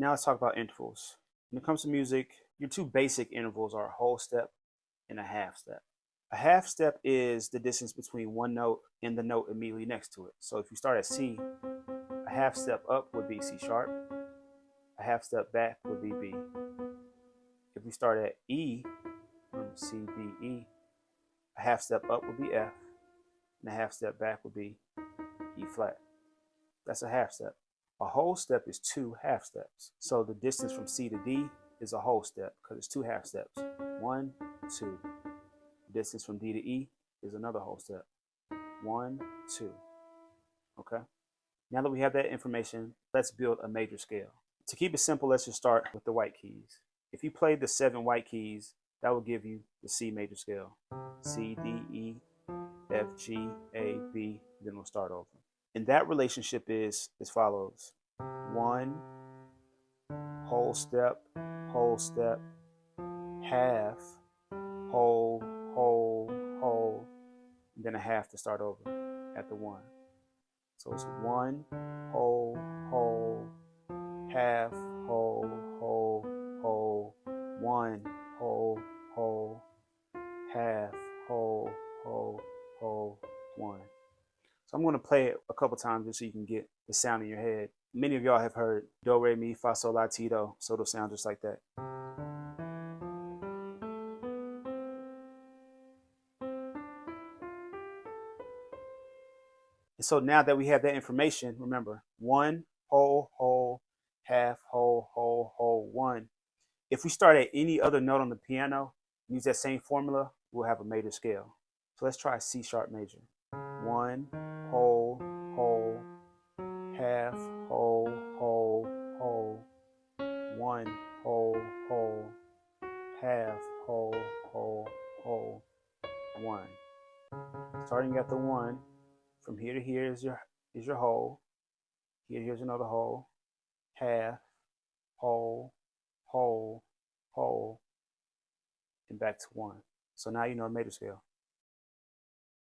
Now let's talk about intervals. When it comes to music, your two basic intervals are a whole step and a half step. A half step is the distance between one note and the note immediately next to it. So if you start at C, a half step up would be C sharp, a half step back would be B. If we start at E, from C, D, E, a half step up would be F, and a half step back would be E flat. That's a half step. A whole step is two half steps. So the distance from C to D is a whole step because it's two half steps. 1, 2. The distance from D to E is another whole step. 1, 2. Okay? Now that we have that information, let's build a major scale. To keep it simple, let's just start with the white keys. If you played the 7 white keys, that will give you the C major scale. C, D, E, F, G, A, B, then we'll start over. And that relationship is as follows. 1, whole step, half, whole, and then a half to start over at the 1. So it's 1, whole, half, whole, 1, whole, half, whole, 1. So I'm going to play it a couple times just so you can get the sound in your head. Many of y'all have heard do, re, mi, fa, sol, la, ti, do. So it'll sound just like that. And so now that we have that information, remember, 1, whole, half, whole, 1. If we start at any other note on the piano, use that same formula, we'll have a major scale. So let's try C sharp major. 1, whole, half, whole, 1, whole, half, whole, 1. Starting at the 1, from here to here is your whole. Here's another whole, half, whole, and back to 1. So now you know a major scale.